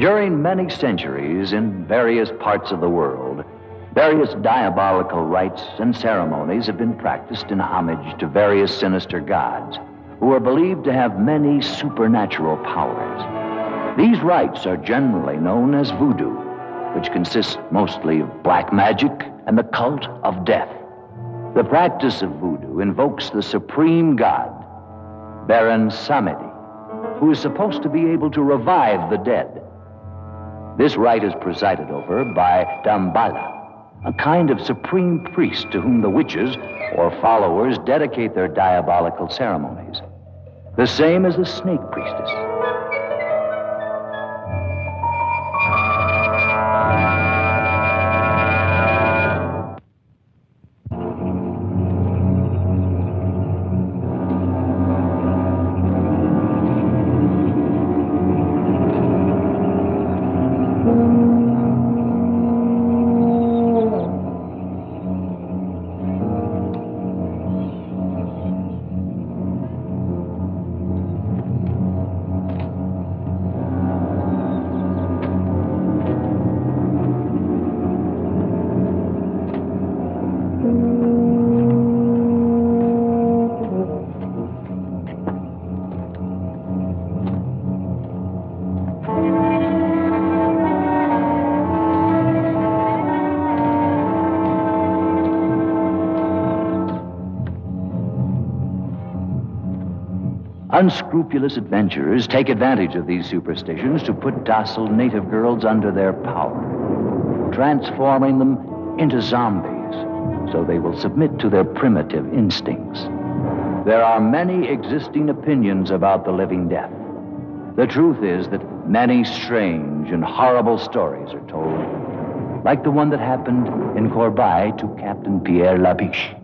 During many centuries in various parts of the world, various diabolical rites and ceremonies have been practiced in homage to various sinister gods who are believed to have many supernatural powers. These rites are generally known as voodoo, which consists mostly of black magic and the cult of death. The practice of voodoo invokes the supreme god, Baron Samedi, who is supposed to be able to revive the dead. This rite is presided over by Damballah, a kind of supreme priest to whom the witches or followers dedicate their diabolical ceremonies, the same as the snake priestess. Unscrupulous adventurers take advantage of these superstitions to put docile native girls under their power, transforming them into zombies so they will submit to their primitive instincts. There are many existing opinions about the living death. The truth is that many strange and horrible stories are told, like the one that happened in Corbeil to Captain Pierre Labesch.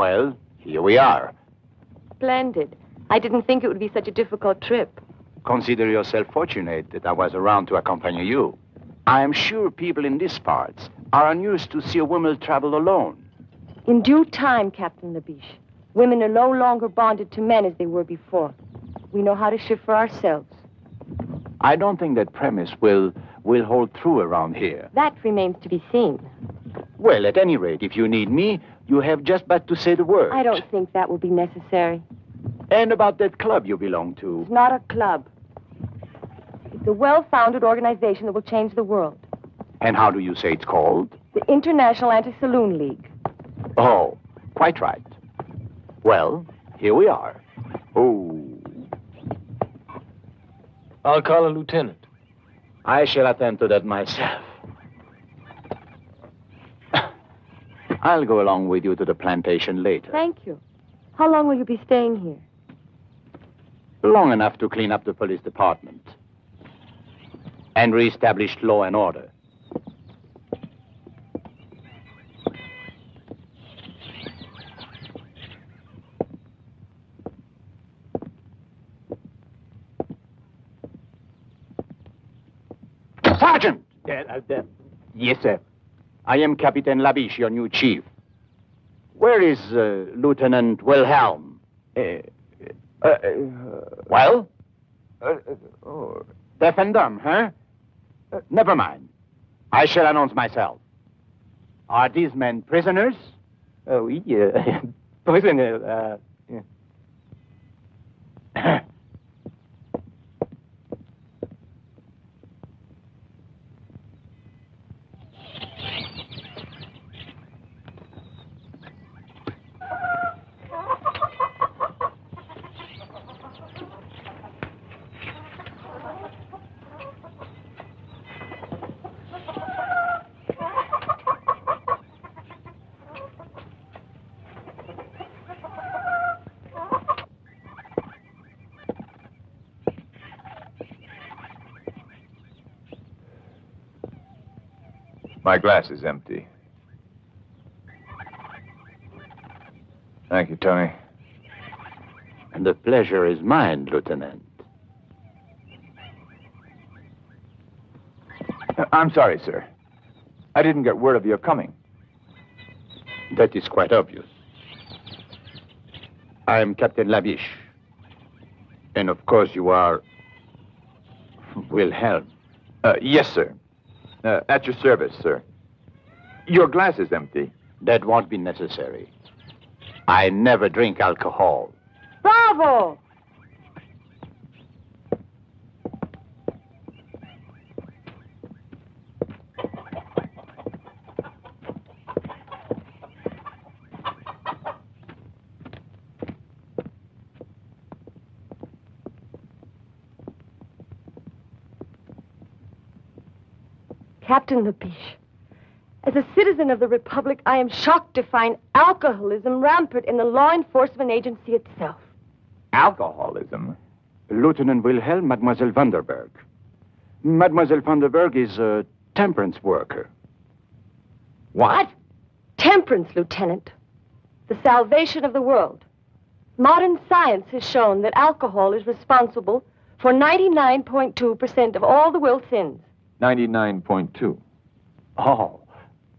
Well, here we are. Splendid. I didn't think it would be such a difficult trip. Consider yourself fortunate that I was around to accompany you. I am sure people in these parts are unused to see a woman travel alone. In due time, Captain Labesch. Women are no longer bonded to men as they were before. We know how to shift for ourselves. I don't think that premise will hold true around here. That remains to be seen. Well, at any rate, if you need me, you have just but to say the word. I don't think that will be necessary. And about that club you belong to? It's not a club. It's a well-founded organization that will change the world. And how do you say it's called? The International Anti-Saloon League. Oh, quite right. Well, here we are. Oh. I'll call a lieutenant. I shall attend to that myself. I'll go along with you to the plantation later. Thank you. How long will you be staying here? Long enough to clean up the police department and reestablish law and order. Sergeant! Yes, sir. I am Captain Labesch, your new chief. Where is Lieutenant Wilhelm? Well? Deaf and dumb, huh? Never mind. I shall announce myself. Are these men prisoners? Oh, yeah. Prisoner, yeah. My glass is empty. Thank you, Tony. And the pleasure is mine, Lieutenant. I'm sorry, sir. I didn't get word of your coming. That is quite obvious. I am Captain Labesch. And of course you are Wilhelm. Yes, sir. At your service, sir. Your glass is empty. That won't be necessary. I never drink alcohol. Bravo! Captain Labesch, as a citizen of the Republic, I am shocked to find alcoholism rampant in the law enforcement agency itself. Alcoholism? Lieutenant Wilhelm, Mademoiselle Vanderberg. Mademoiselle Vanderberg is a temperance worker. What? Temperance, Lieutenant. The salvation of the world. Modern science has shown that alcohol is responsible for 99.2% of all the world's sins. 99.2. Oh,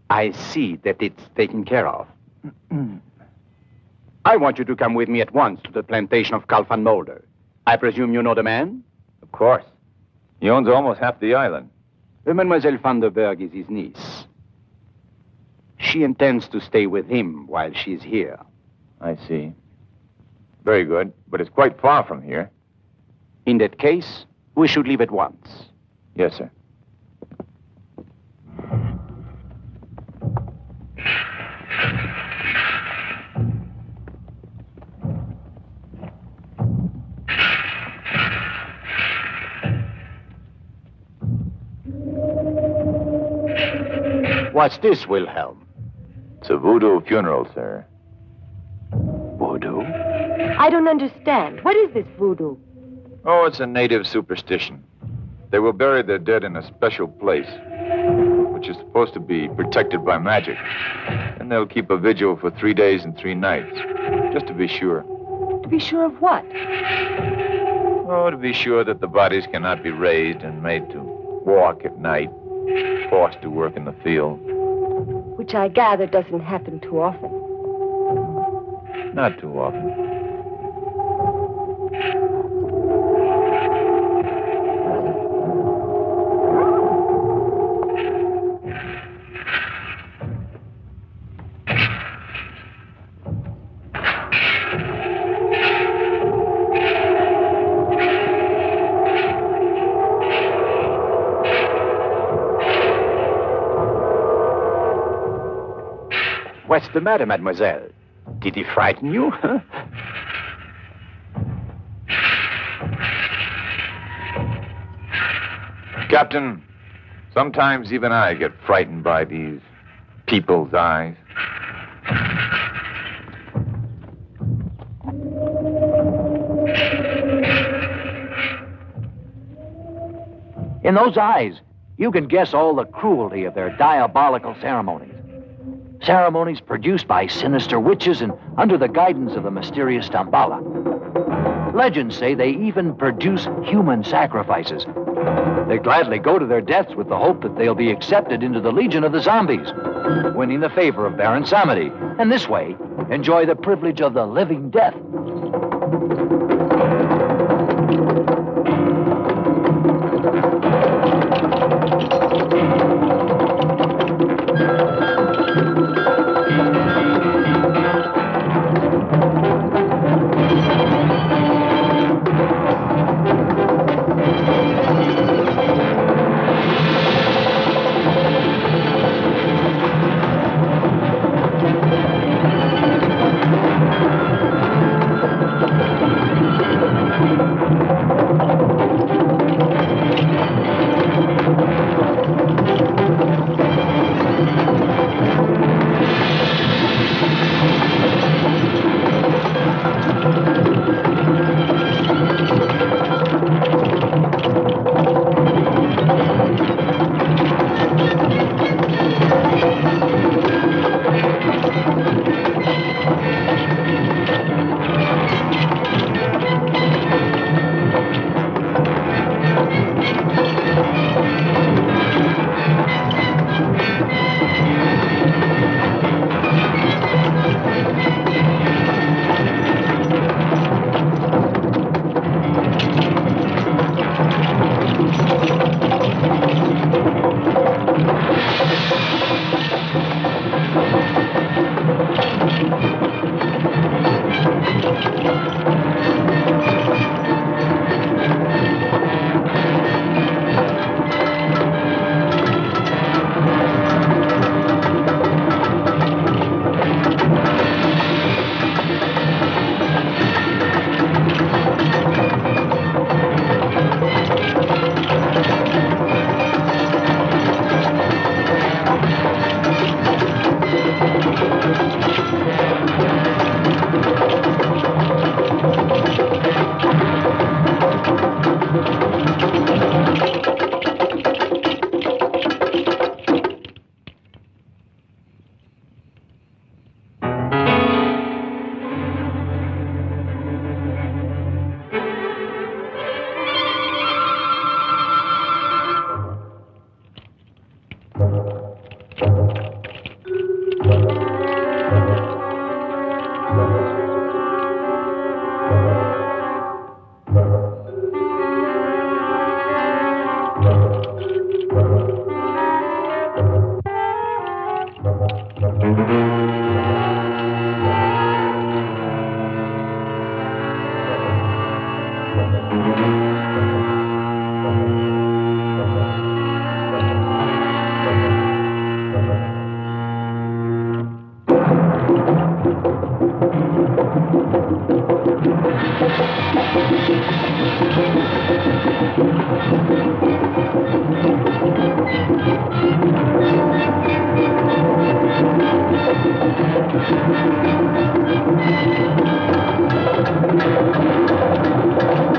I see that it's taken care of. I want you to come with me at once to the plantation of Karloff and Mulder. I presume you know the man? Of course. He owns almost half the island. Mademoiselle Vanderberg is his niece. She intends to stay with him while she's here. I see. Very good, but it's quite far from here. In that case, we should leave at once. Yes, sir. What's this, Wilhelm? It's a voodoo funeral, sir. Voodoo? I don't understand. What is this voodoo? Oh, it's a native superstition. They will bury their dead in a special place, which is supposed to be protected by magic. And they'll keep a vigil for 3 days and 3 nights, just to be sure. To be sure of what? Oh, to be sure that the bodies cannot be raised and made to walk at night, forced to work in the field. Which I gather doesn't happen too often. Not too often. What's the matter, mademoiselle? Did he frighten you? Huh? Captain, sometimes even I get frightened by these people's eyes. In those eyes, you can guess all the cruelty of their diabolical ceremonies. Ceremonies produced by sinister witches and under the guidance of the mysterious Damballah. Legends say they even produce human sacrifices. They gladly go to their deaths with the hope that they'll be accepted into the legion of the zombies, winning the favor of Baron Samedi, and this way enjoy the privilege of the living death.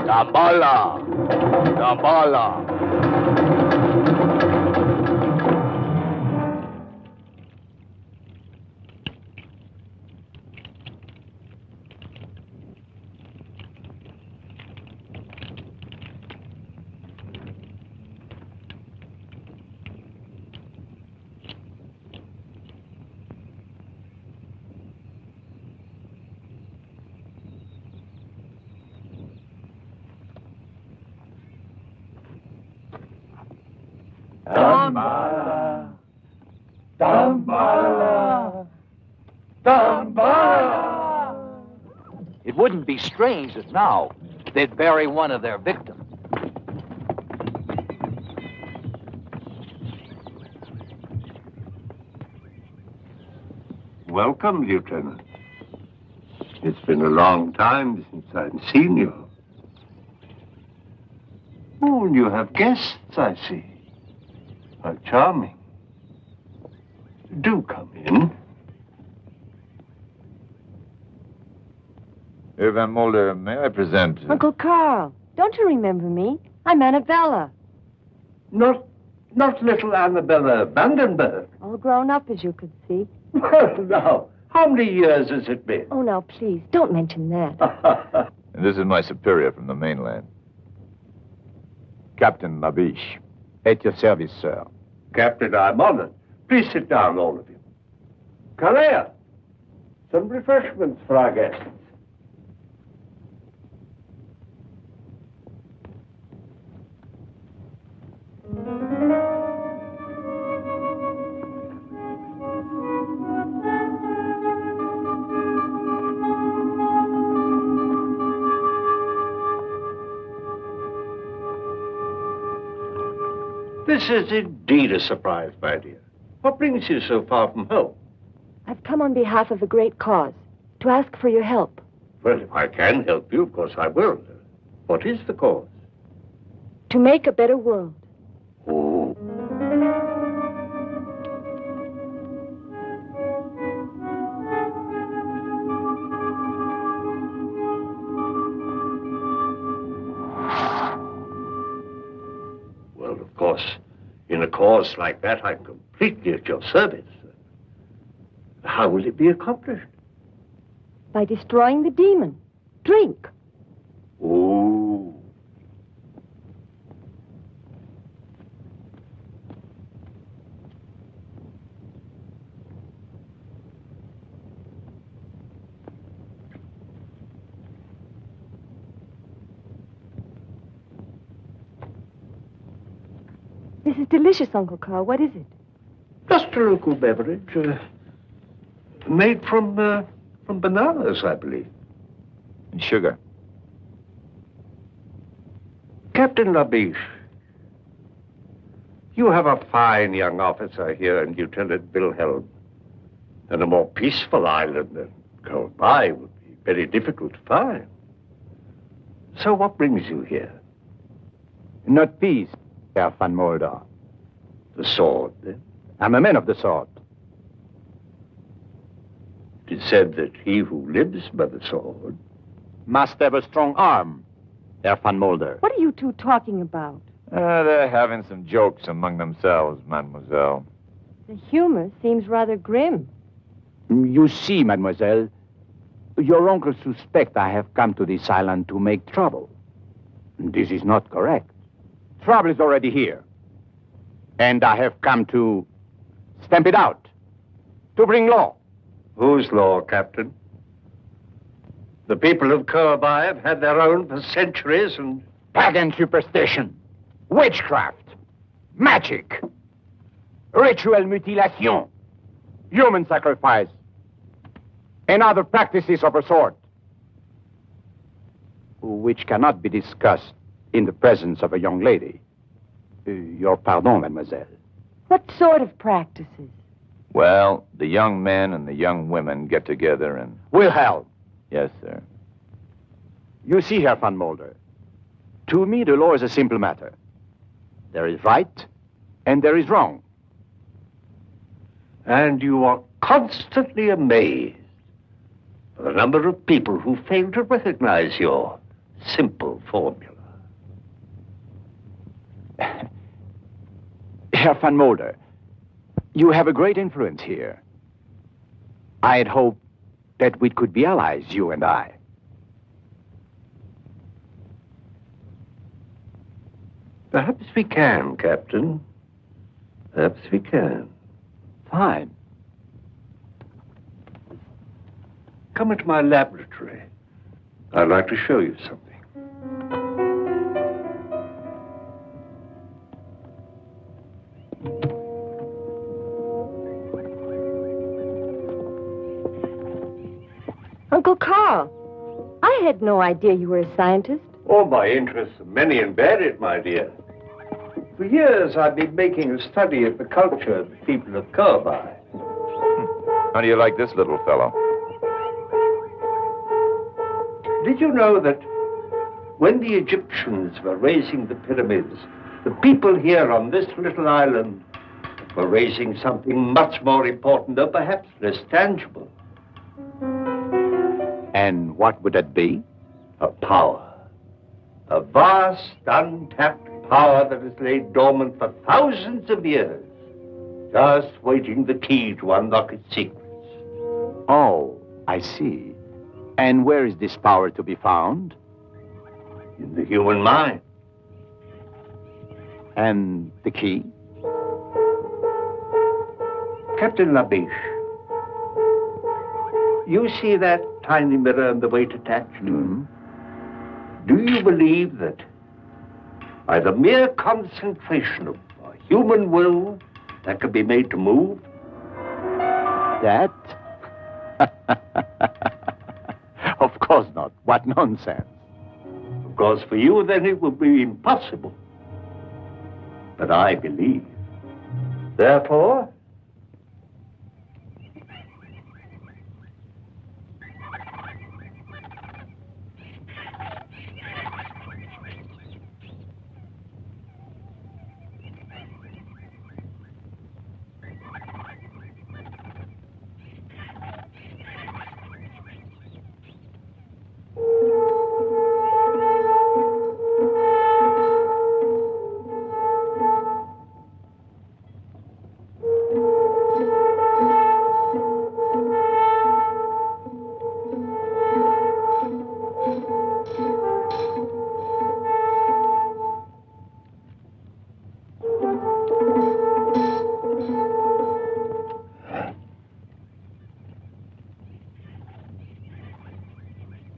Damballah! Damballah! Damballah. Damballah. Damballah. It wouldn't be strange that now they'd bury one of their victims. Welcome, Lieutenant. It's been a long time since I've seen you. Oh, and you have guests, I see. How charming. Do come in. Herr Van Mulder, may I present... Uncle Carl, don't you remember me? I'm Annabella. Not little Annabella Vandenberg. All grown up, as you could see. Well, now, how many years has it been? Oh, now, please, don't mention that. And this is my superior from the mainland. Captain Labesch. At your service, sir. Captain, I'm honored. Please sit down, all of you. Kalea, some refreshments for our guests. This is indeed a surprise, my dear. What brings you so far from home? I've come on behalf of a great cause, to ask for your help. Well, if I can help you, of course I will. What is the cause? To make a better world. Oh. Well, of course, in a cause like that, I'm completely at your service. How will it be accomplished? By destroying the demon. Drink. Oh. This is delicious, Uncle Carl. What is it? Just a local beverage, made from bananas, I believe. And sugar. Captain Labesch, you have a fine young officer here in Lieutenant Wilhelm, and a more peaceful island than Capt would be very difficult to find. So what brings you here? Not peace, Herr Van Mulder. The sword, then? I'm a man of the sword. It is said that he who lives by the sword Must have a strong arm, Herr Van Mulder. What are you two talking about? They're having some jokes among themselves, mademoiselle. The humor seems rather grim. You see, mademoiselle, your uncle suspects I have come to this island to make trouble. This is not correct. Trouble is already here. And I have come to stamp it out, to bring law. Whose law, Captain? The people of Capt have had their own for centuries, and... Pagan superstition, witchcraft, magic, ritual mutilation, human sacrifice, and other practices of a sort, which cannot be discussed in the presence of a young lady. Your pardon, mademoiselle. What sort of practices? Well, the young men and the young women get together and... Wilhelm. Yes, sir. You see, Herr Van Mulder, to me the law is a simple matter. There is right and there is wrong. And you are constantly amazed by the number of people who fail to recognize your simple formula. Herr Van Mulder, you have a great influence here. I had hoped that we could be allies, you and I. Perhaps we can, Captain. Perhaps we can. Fine. Come into my laboratory. I'd like to show you something. had no idea you were a scientist. Oh, my interests are many and varied, my dear. For years, I've been making a study of the culture of the people of Capt. How do you like this little fellow? Did you know that when the Egyptians were raising the pyramids, the people here on this little island were raising something much more important, or perhaps less tangible? And what would it be? A power. A vast, untapped power that has laid dormant for thousands of years, just waiting the key to unlock its secrets. Oh, I see. And where is this power to be found? In the human mind. And the key? Captain Labesch, you see that tiny mirror and the weight attached to it? Do you believe that by the mere concentration of a human will that can be made to move? That? Of course not. What nonsense. Of course, for you, then it would be impossible. But I believe. Therefore,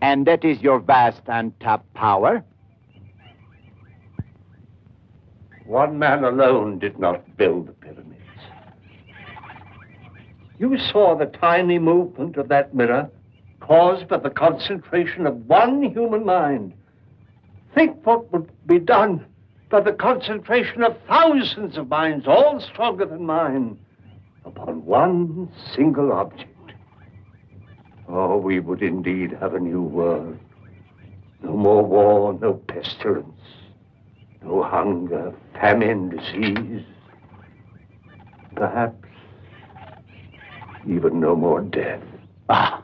And that is your vast untapped power? one man alone did not build the pyramids. You saw the tiny movement of that mirror caused by the concentration of one human mind. Think what would be done by the concentration of thousands of minds, all stronger than mine, upon one single object. Oh, we would indeed have a new world. No more war, no pestilence, no hunger, famine, disease. Perhaps even no more death. Bah.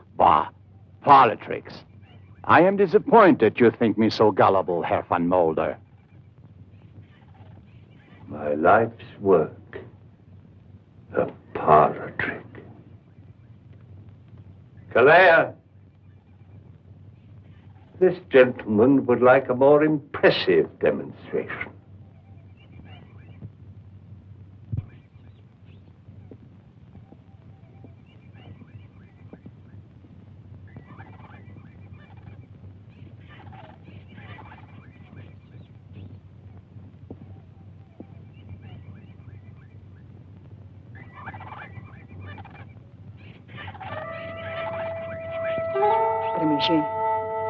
Politics. I am disappointed you think me so gullible, Herr van Mulder. My life's work, a parlor trick. Calais, this gentleman would like a more impressive demonstration.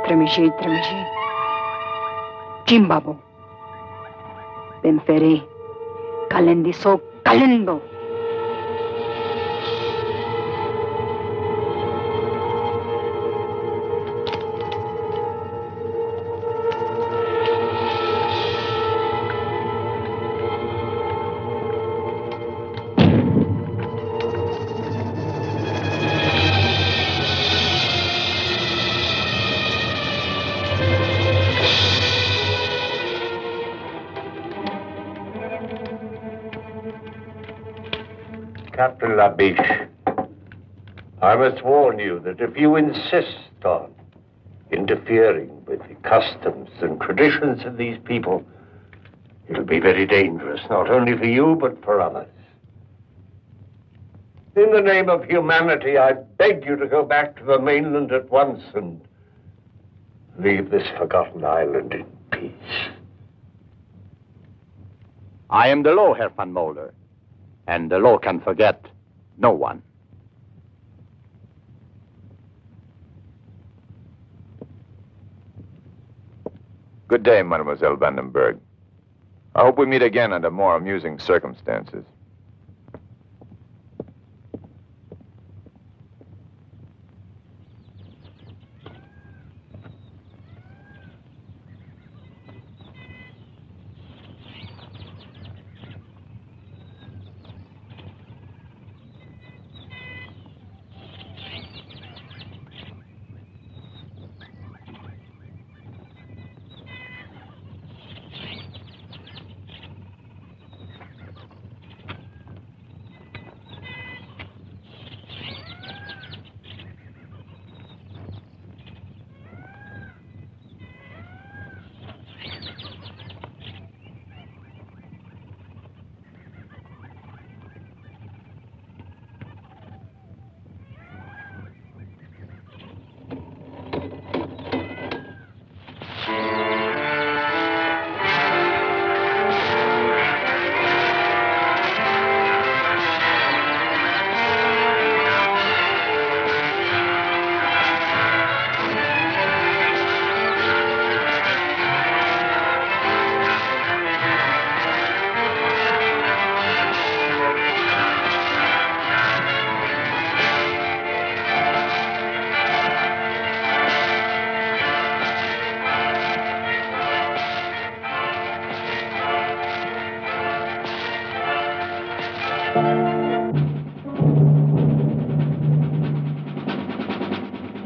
Tremejei. Jimbabo. Benfere. Kalendiso kalendo. Captain Labesch, I must warn you that if you insist on interfering with the customs and traditions of these people, it'll be very dangerous, not only for you, but for others. In the name of humanity, I beg you to go back to the mainland at once and leave this forgotten island in peace. I am the law, Herr van Mulder. And the law can forget no one. Good day, Mademoiselle Vandenberg. I hope we meet again under more amusing circumstances.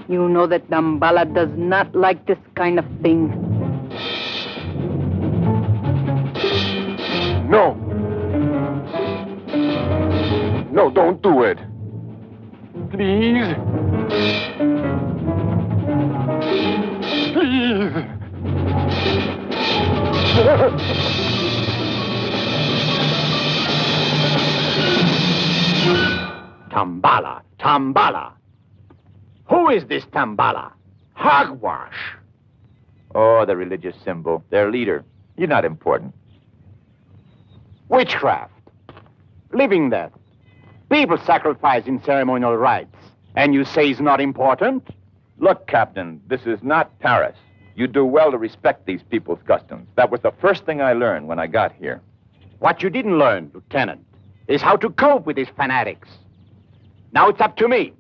You know that Damballah does not like this kind of thing. No! No, don't do it. Please. Please. Damballah! Damballah! Who is this Damballah? Hogwash! Oh, the religious symbol. Their leader. You're not important. Witchcraft. Living death. People sacrifice in ceremonial rites. And you say it's not important? Look, Captain, this is not Paris. You do well to respect these people's customs. That was the first thing I learned when I got here. What you didn't learn, Lieutenant, is how to cope with these fanatics. Now it's up to me.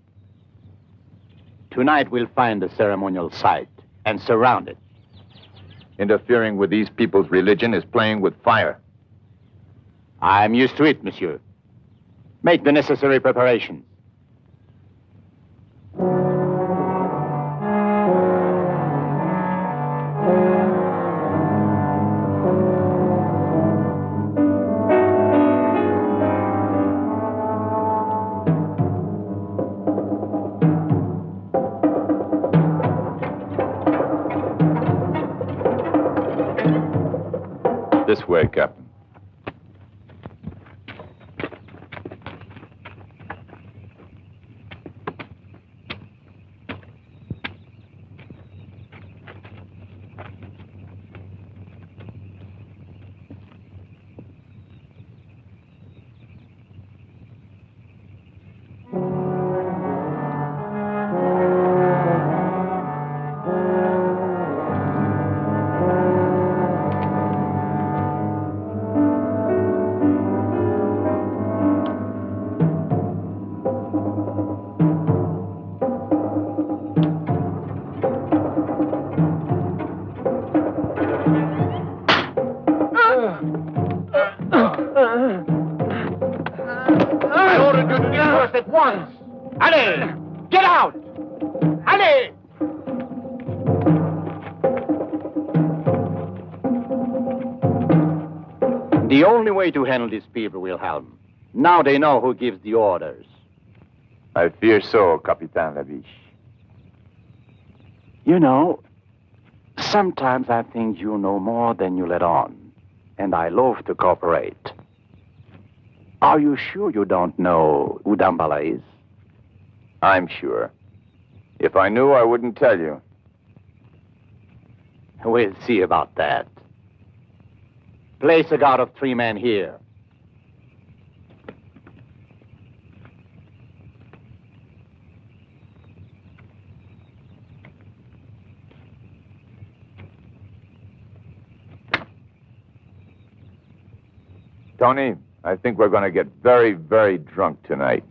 Tonight we'll find a ceremonial site and surround it. Interfering with these people's religion is playing with fire. I'm used to it, monsieur. Make the necessary preparations. This way, Captain. The only way to handle these people, Wilhelm. Now they know who gives the orders. I fear so, Capitan Labesch. You know, sometimes I think you know more than you let on, and I love to cooperate. Are you sure you don't know who Damballah is? I'm sure. If I knew, I wouldn't tell you. We'll see about that. Place a guard of 3 men here. Tony, I think we're going to get very, very drunk tonight.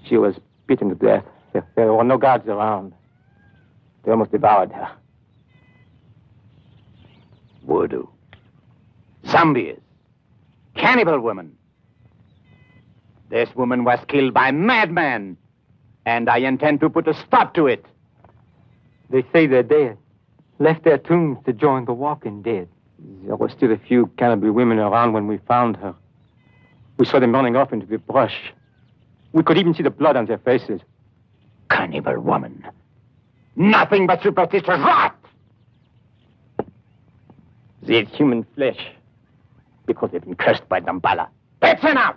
She was beaten to death. There were no guards around. They almost devoured her. Voodoo. Zombies. Cannibal women. This woman was killed by madmen, and I intend to put a stop to it. They say they're dead. Left their tombs to join the walking dead. There were still a few cannibal women around when we found her. We saw them running off into the brush. We could even see the blood on their faces. Cannibal woman. Nothing but superstitious rot! They ate human flesh because they've been cursed by Damballah. That's enough!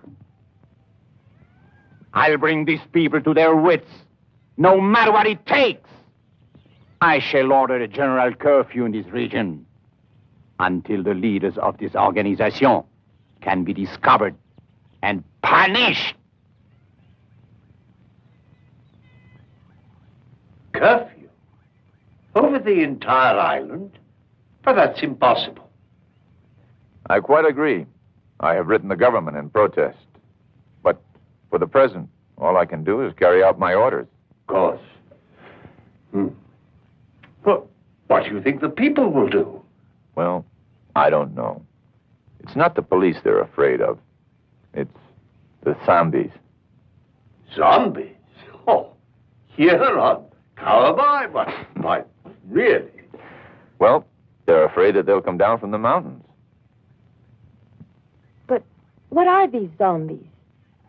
I'll bring these people to their wits, no matter what it takes. I shall order a general curfew in this region until the leaders of this organization can be discovered and punished. Curfew? Over the entire island? But that's impossible. I quite agree. I have written the government in protest. But for the present, all I can do is carry out my orders. Of course. Well, what do you think the people will do? Well, I don't know. It's not the police they're afraid of. It's the zombies. Zombies? Oh, here on Cowboy? Why, really? Well, they're afraid that they'll come down from the mountains. But what are these zombies?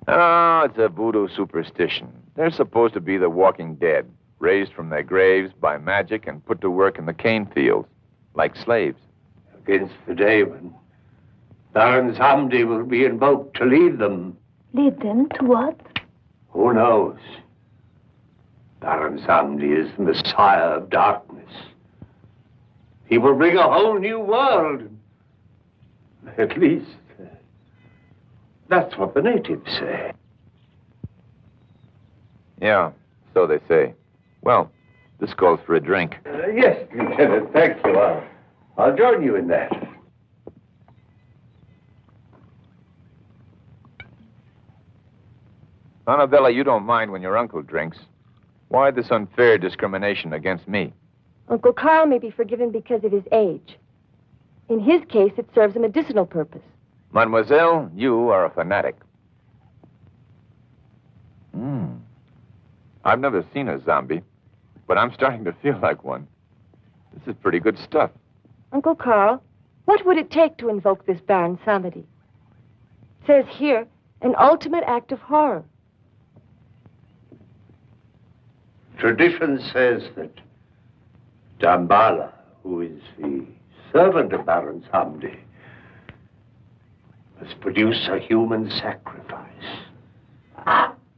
Oh, it's a voodoo superstition. They're supposed to be the walking dead, raised from their graves by magic and put to work in the cane fields, like slaves. Against the day when Baron Samdi will be invoked to lead them. Lead them to what? Who knows? Baron Samdi is the Messiah of darkness. He will bring a whole new world. At least, that's what the natives say. Yeah, so they say. Well, this calls for a drink. Yes, Lieutenant, thank you. I'll join you in that. Annabella, you don't mind when your uncle drinks. Why this unfair discrimination against me? Uncle Carl may be forgiven because of his age. In his case, it serves a medicinal purpose. Mademoiselle, you are a fanatic. I've never seen a zombie, but I'm starting to feel like one. This is pretty good stuff. Uncle Carl, what would it take to invoke this Baron Samedi? It says here, an ultimate act of horror. Tradition says that Damballah, who is the servant of Baron Samdi, must produce a human sacrifice.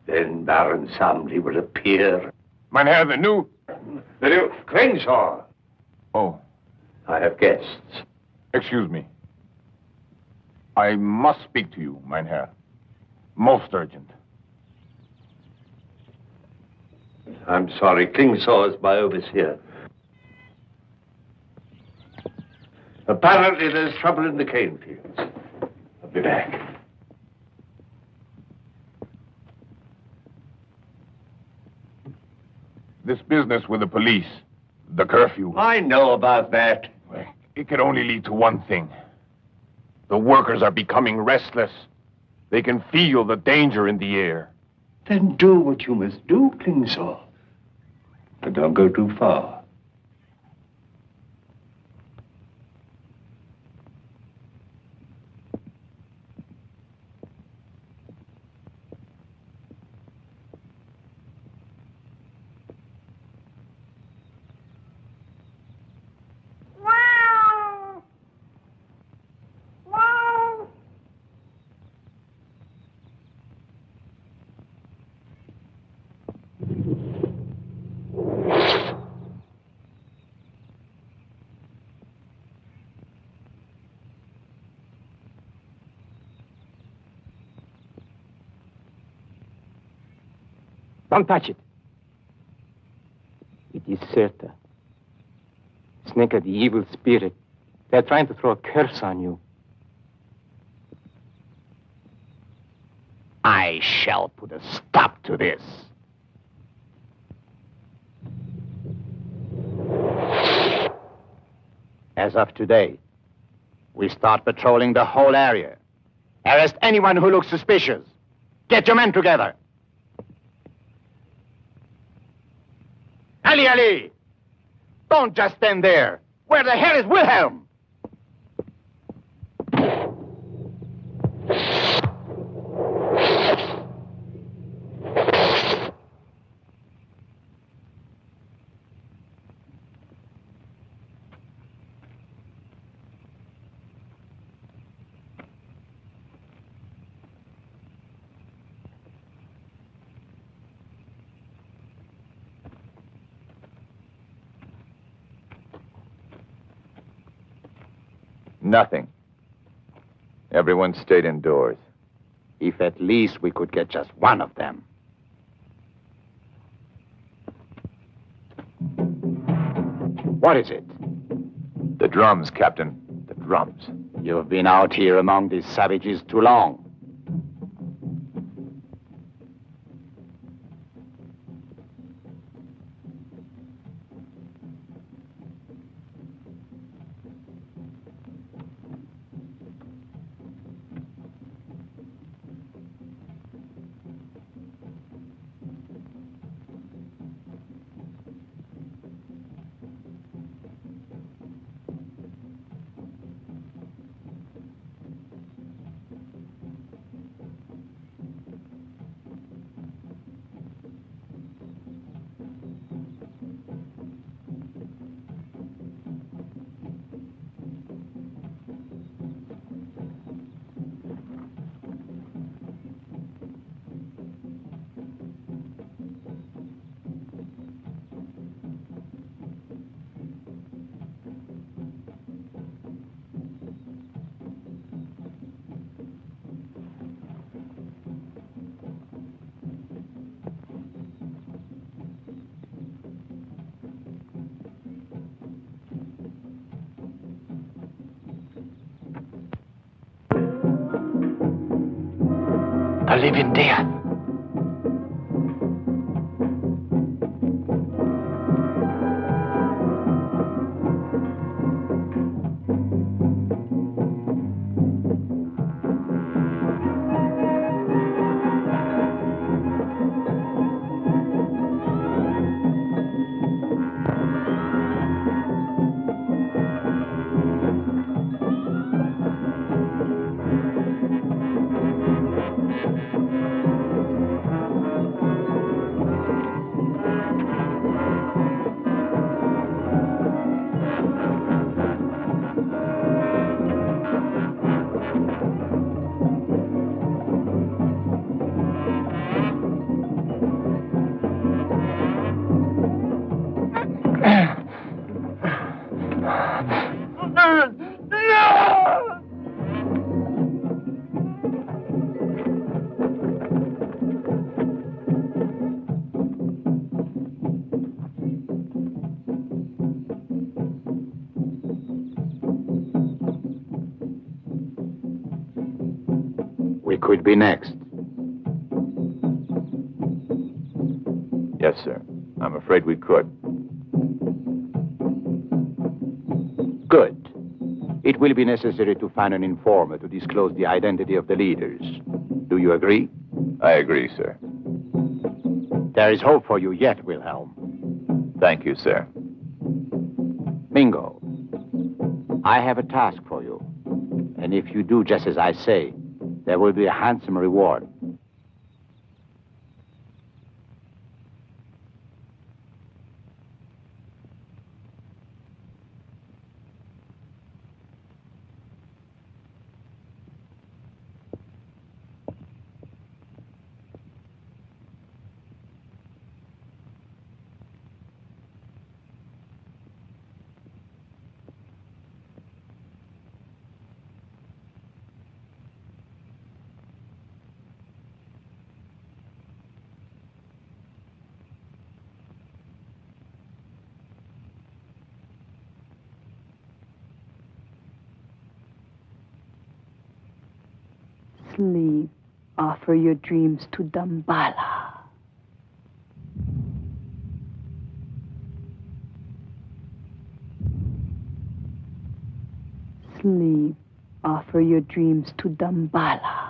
Then Baron Samdi will appear. Mein Herr, the new Crenshaw. Oh, I have guests. excuse me. I must speak to you, mein Herr. Most urgent. I'm sorry, Klingshaw is my overseer. Apparently there's trouble in the cane fields. I'll be back. This business with the police, the curfew. I know about that. It could only lead to one thing. The workers are becoming restless. They can feel the danger in the air. Then do what you must do, Klingshaw. But don't go too far. Don't touch it. It is Serta. Sneka, the evil spirit. They're trying to throw a curse on you. I shall put a stop to this. As of today, we start patrolling the whole area. Arrest anyone who looks suspicious. Get your men together. Ali! Don't just stand there. Where the hell is Wilhelm? Nothing. Everyone stayed indoors. If at least we could get just one of them. What is it? The drums, Captain. The drums. You've been out here among these savages too long. live in there. Could be next. Yes, sir. I'm afraid we could. Good. It will be necessary to find an informer to disclose the identity of the leaders. Do you agree? I agree, sir. There is hope for you yet, Wilhelm. Thank you, sir. Mingo, I have a task for you. And if you do just as I say, there will be a handsome reward. Sleep. Offer your dreams to Damballah. Sleep. Offer your dreams to Damballah.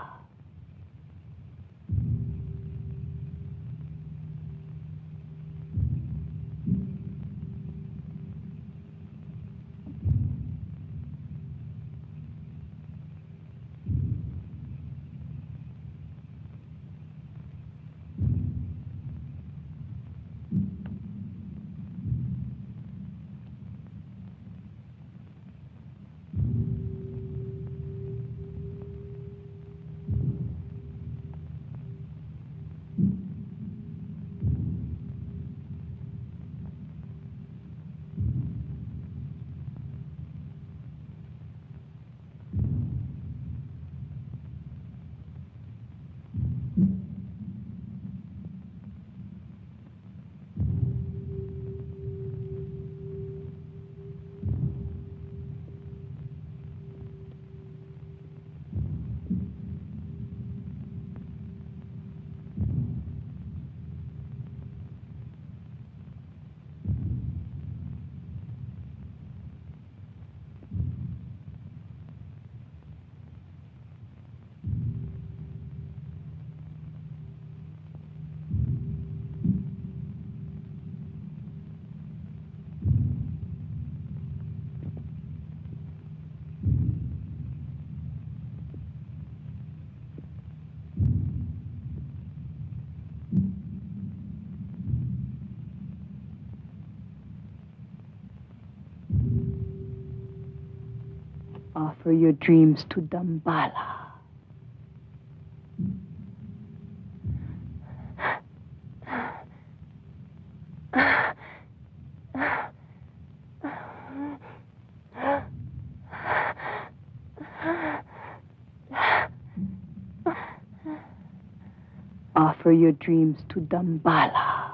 Offer your dreams to Damballah. Offer your dreams to Damballah.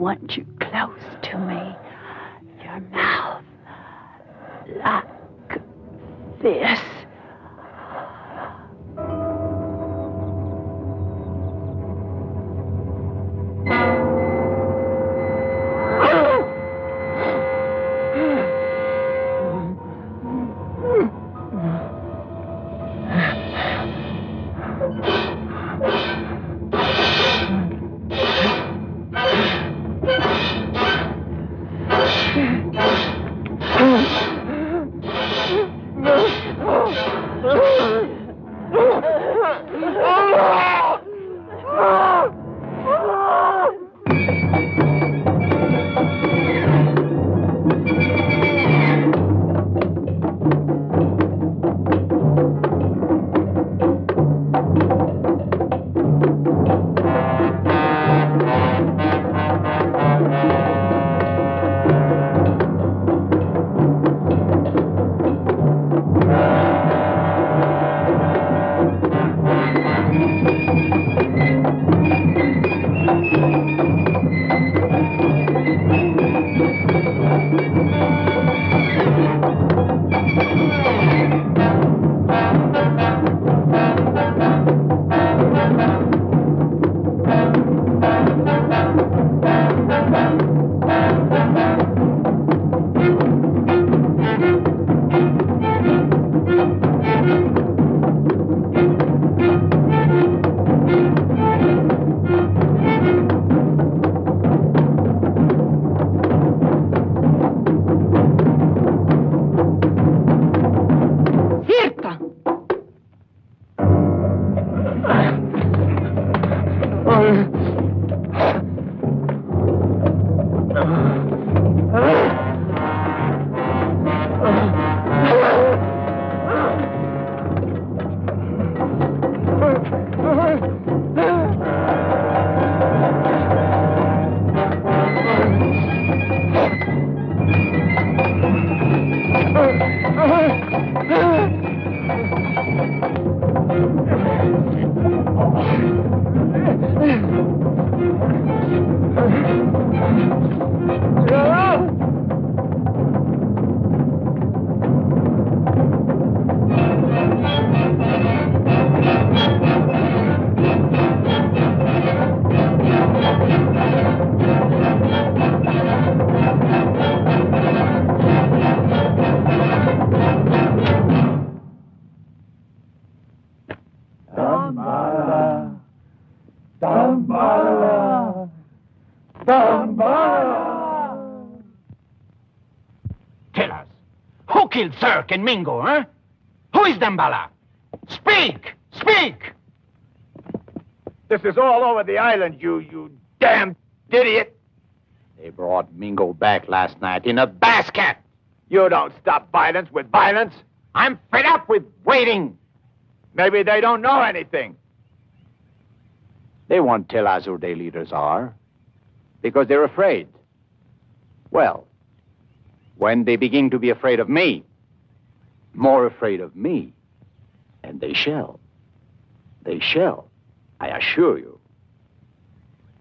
want you close to me. Your mouth like this. Damballah! Damballah! Damballah! Tell us, who killed Cirque and Mingo, huh? Who is Damballah? Speak! Speak! This is all over the island, you damn idiot. They brought Mingo back last night in a basket. You don't stop violence with violence. I'm fed up with waiting. Maybe they don't know anything. They won't tell us who their leaders are because they're afraid. Well, when they begin to be afraid of me, more afraid of me, and they shall, I assure you,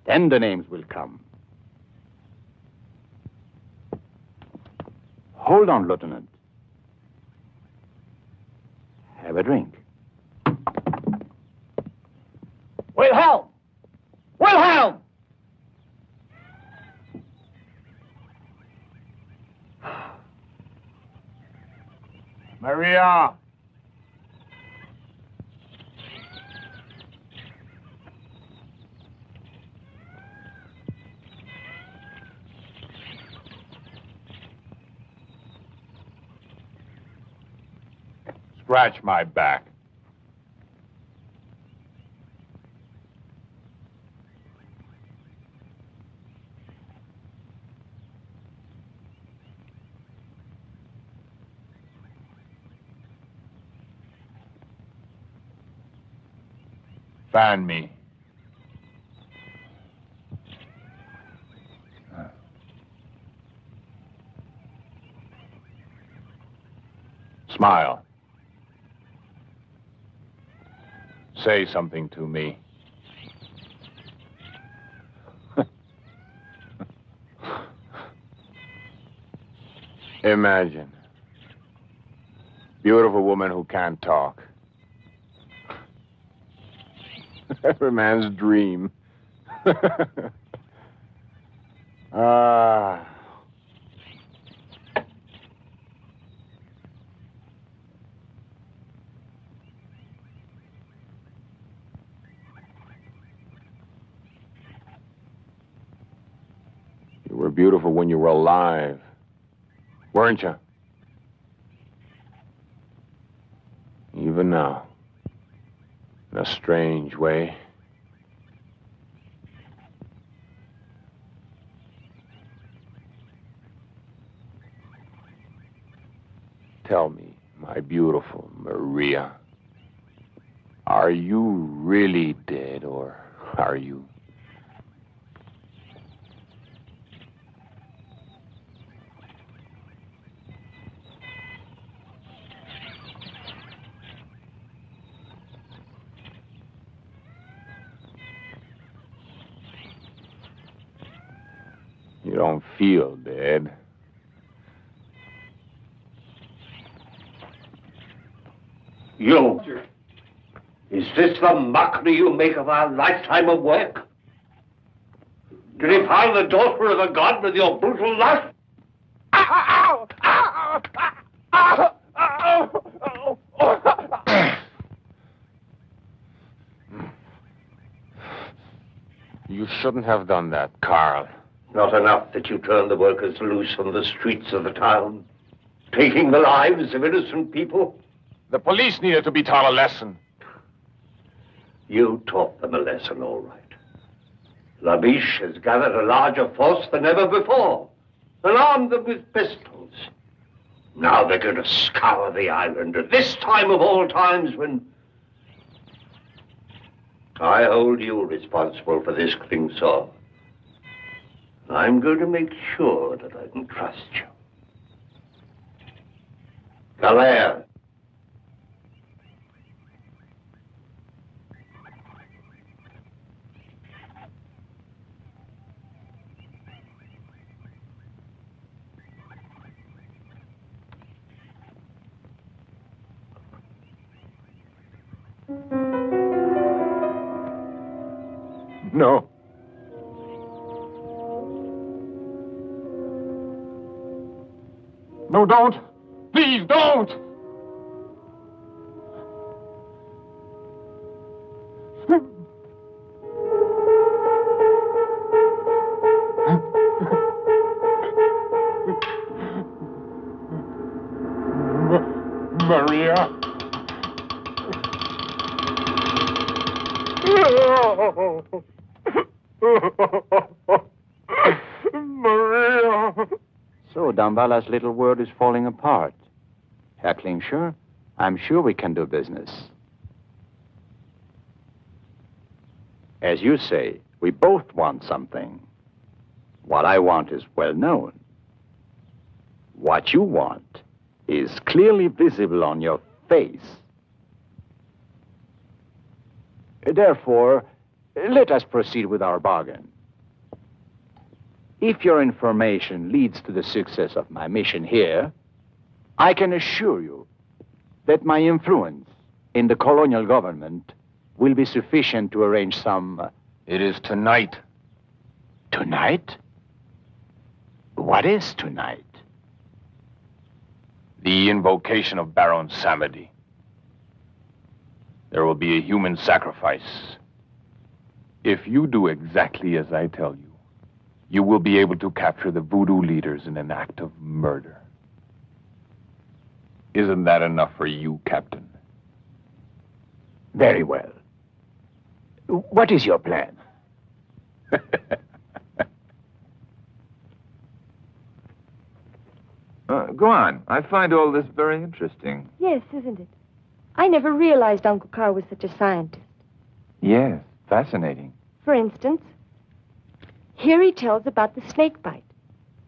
then the names will come. Hold on, Lieutenant. Have a drink. Wilhelm! Wilhelm! Maria! Scratch my back. Fan me. Smile. Say something to me. Imagine. Beautiful woman who can't talk. Every man's dream. Ah. You were beautiful when you were alive, weren't you? Even now, in a strange way. Tell me, my beautiful Maria, are you really dead, or are you? You don't feel dead. You! Is this the mockery you make of our lifetime of work? To defile the daughter of a god with your brutal lust? You shouldn't have done that, Carl. Not enough that you turn the workers loose on the streets of the town, taking the lives of innocent people? The police needed to be taught a lesson. You taught them a lesson, all right. Labesch has gathered a larger force than ever before and armed them with pistols. Now they're going to scour the island at this time of all times when I hold you responsible for this thing, sir. I'm going to make sure that I can trust you. Galère. No. No, don't. Please, don't. Maria. Maria. So Damballah's little world is falling apart. Herr Klingscher, I'm sure we can do business. As you say, we both want something. What I want is well known. What you want is clearly visible on your face. Therefore, let us proceed with our bargain. If your information leads to the success of my mission here, I can assure you that my influence in the colonial government will be sufficient to arrange some... It is tonight. Tonight? What is tonight? The invocation of Baron Samedi. There will be a human sacrifice. If you do exactly as I tell you, you will be able to capture the voodoo leaders in an act of murder. Isn't that enough for you, Captain? Very well. What is your plan? Go on. I find all this very interesting. Yes, isn't it? I never realized Uncle Carl was such a scientist. Yes, fascinating. For instance, here he tells about the snake bite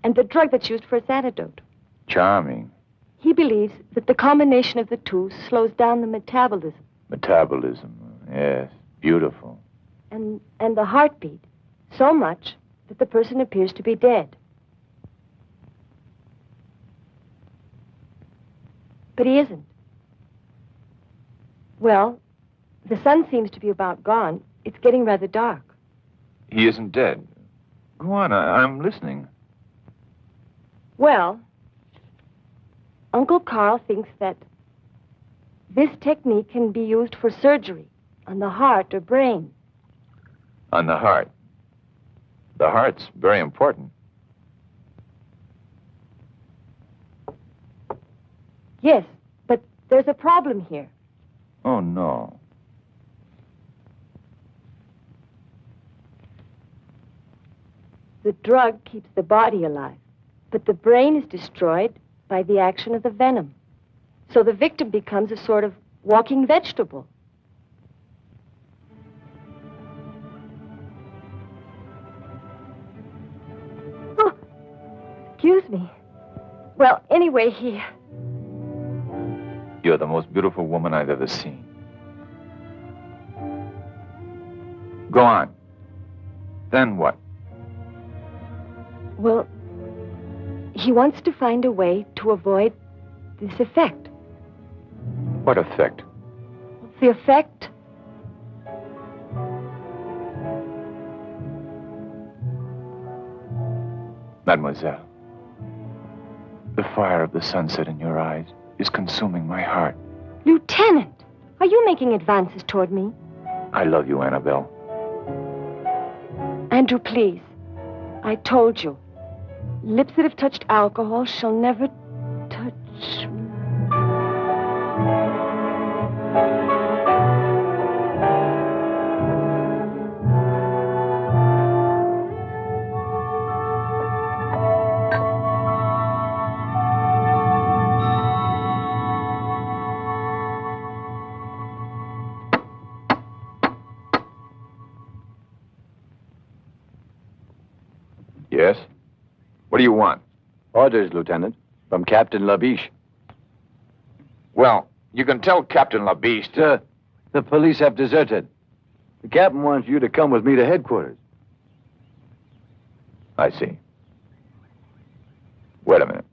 and the drug that's used for its antidote. Charming. He believes that the combination of the two slows down the metabolism. Metabolism. Yes, beautiful. And the heartbeat so much that the person appears to be dead. But he isn't. Well, the sun seems to be about gone. It's getting rather dark. He isn't dead. Go on, I'm listening. Well, Uncle Carl thinks that this technique can be used for surgery on the heart or brain. On the heart. The heart's very important. Yes, but there's a problem here. Oh, no. The drug keeps the body alive, but the brain is destroyed by the action of the venom. So the victim becomes a sort of walking vegetable. Oh, excuse me. Well, anyway, You're the most beautiful woman I've ever seen. Go on. Then what? Well, he wants to find a way to avoid this effect. What effect? The effect? Mademoiselle, the fire of the sunset in your eyes is consuming my heart. Lieutenant, are you making advances toward me? I love you, Annabelle. Andrew, please. I told you. Lips that have touched alcohol shall never touch me. Yes? What do you want? Orders, Lieutenant, from Captain Labesch. Well, you can tell Captain Labesch. Sir, the police have deserted. The captain wants you to come with me to headquarters. I see. Wait a minute.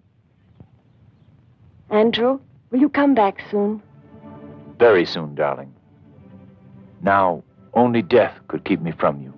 Andrew, will you come back soon? Very soon, darling. Now, only death could keep me from you.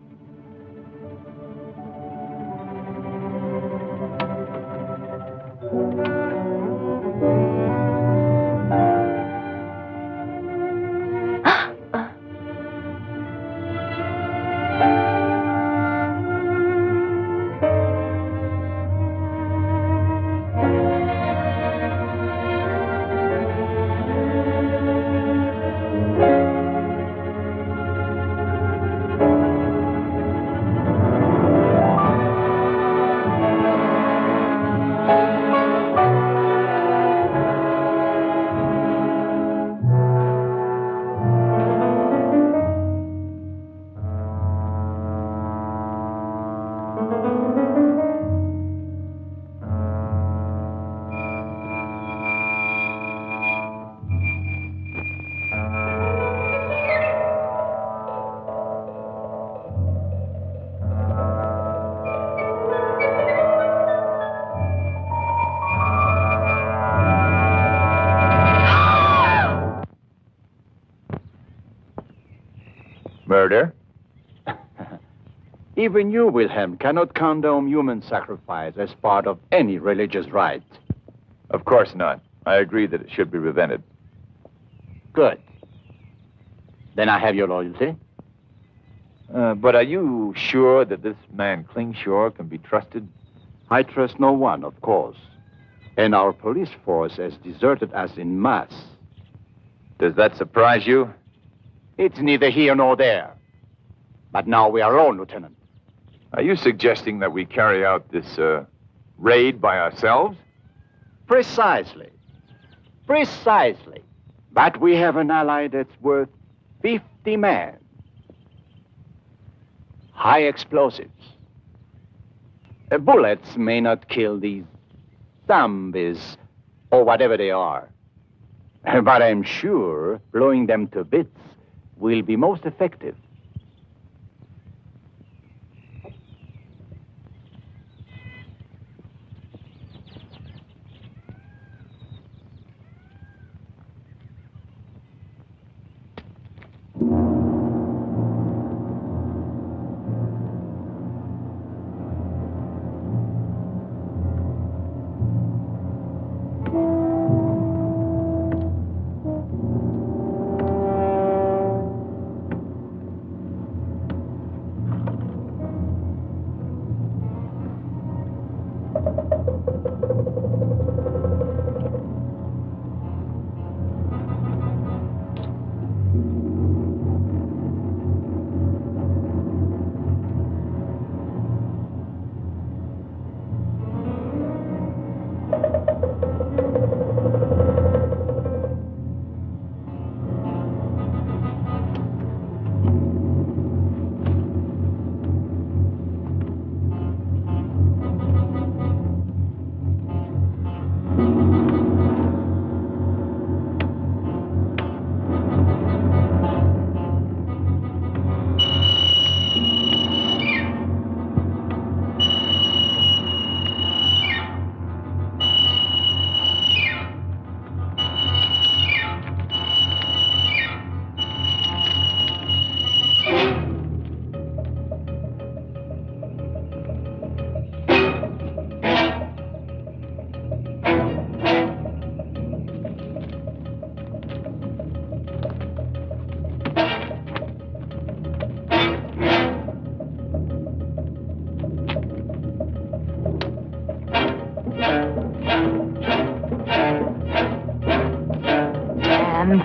Murder? Even you, Wilhelm, cannot condone human sacrifice as part of any religious rite. Of course not. I agree that it should be prevented. Good. Then I have your loyalty. But are you sure that this man Klingshore can be trusted? I trust no one, of course. And our police force has deserted us en masse. Does that surprise you? It's neither here nor there. But now we are alone, Lieutenant. Are you suggesting that we carry out this raid by ourselves? Precisely. Precisely. But we have an ally that's worth 50 men. High explosives. Bullets may not kill these zombies, or whatever they are. But I'm sure blowing them to bits will be most effective.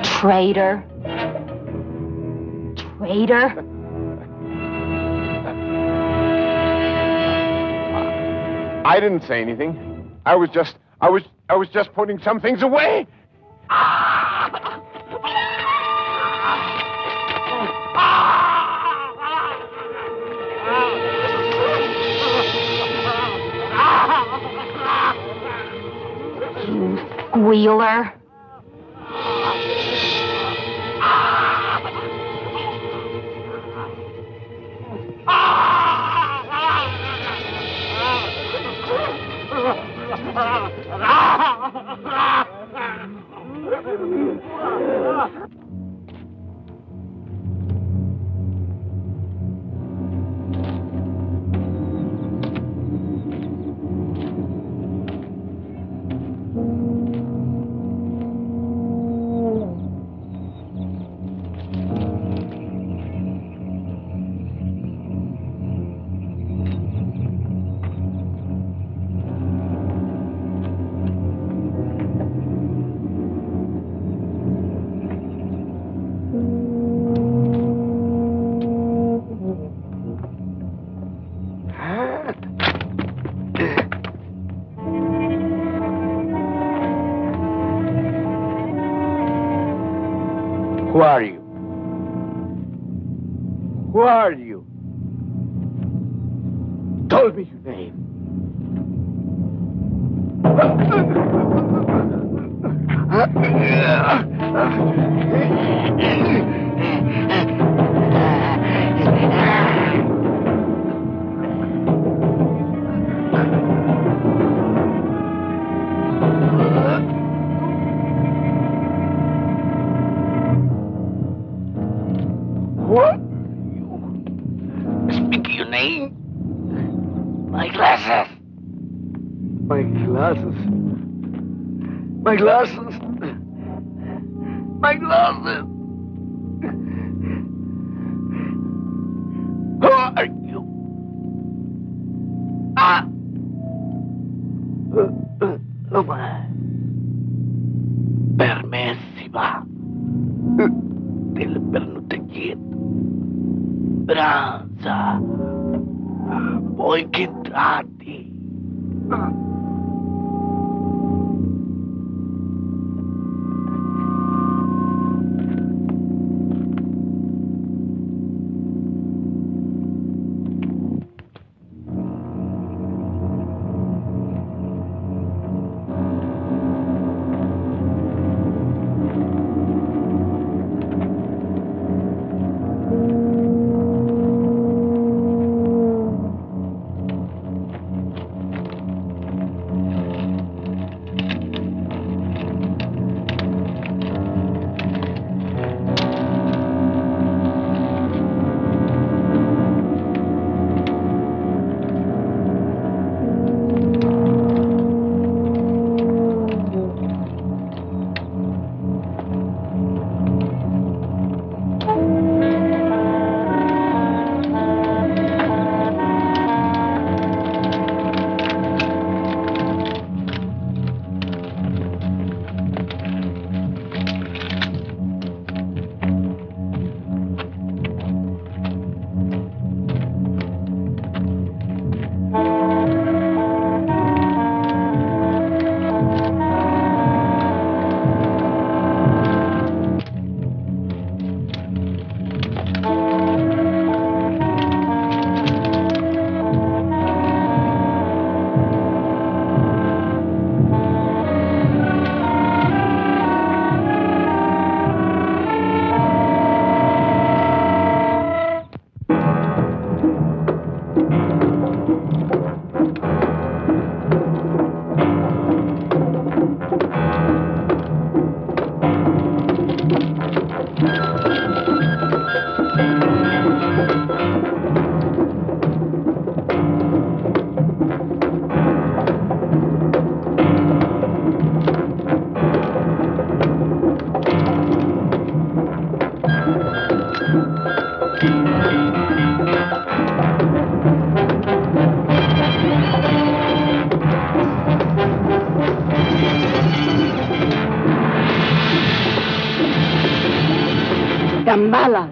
Traitor. Traitor. I didn't say anything. I was just putting some things away. You squealer. Who are you? Who are you? Tell me your name. What? Speak your name. My glasses. My glasses. My glasses. My glasses. Who are you? Ah! Permessiva. Del pernutegit. Branza. Voi che tratti. Damballah.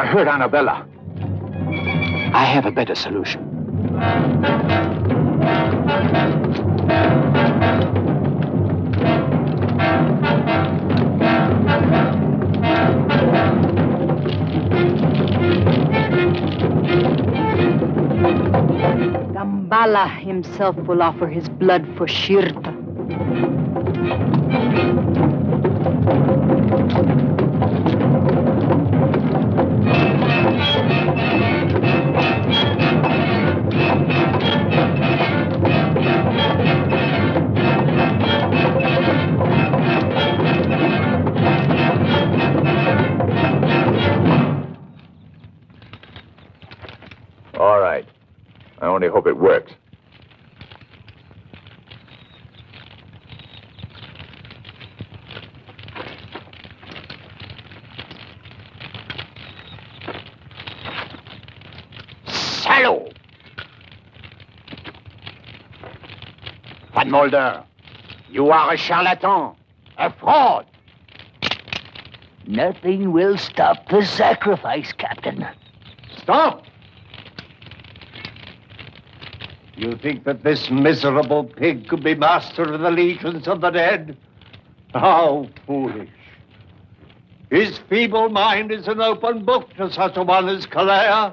Hurt Annabella. I have a better solution. Damballah himself will offer his blood for Shirta. All right. I only hope it works. Salaud! Van Mulder, you are a charlatan, a fraud. Nothing will stop the sacrifice, Captain. Stop! You think that this miserable pig could be master of the legions of the dead? How foolish. His feeble mind is an open book to such a one as Calais.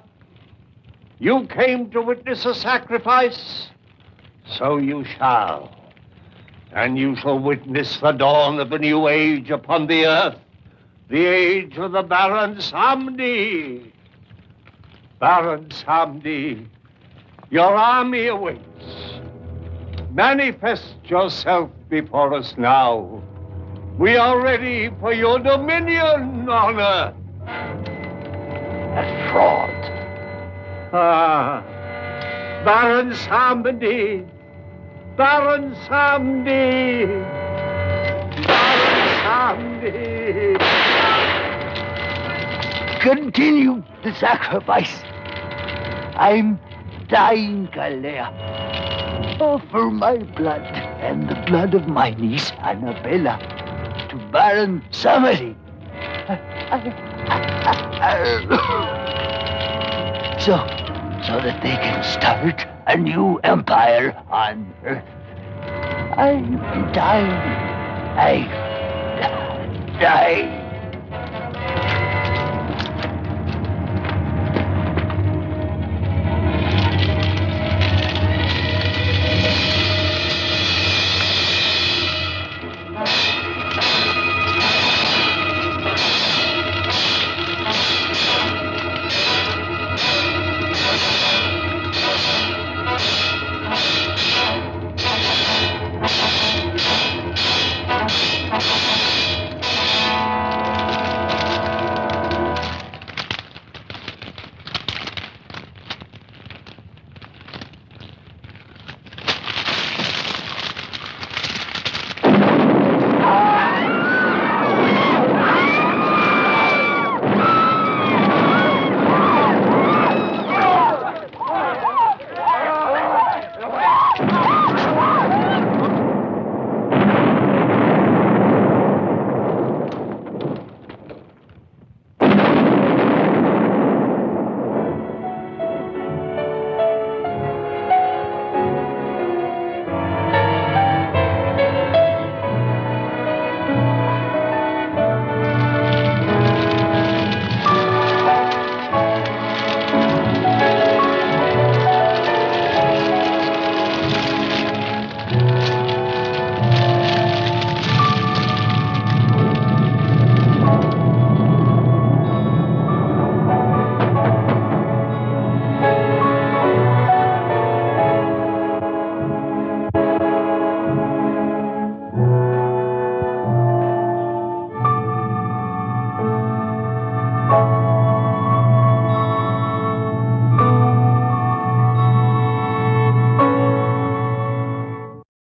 You came to witness a sacrifice, so you shall. And you shall witness the dawn of a new age upon the earth, the age of the Baron Samedi. Baron Samedi, your army awaits. Manifest yourself before us now. We are ready for your dominion on earth. A fraud. Ah, Baron Samedi. Baron Samedi. Baron Samedi. Continue the sacrifice. I'm dying, Calais. offer my blood and the blood of my niece, Annabella, to Baron Samedi. So that they can start a new empire on Earth. I'm dying. I die.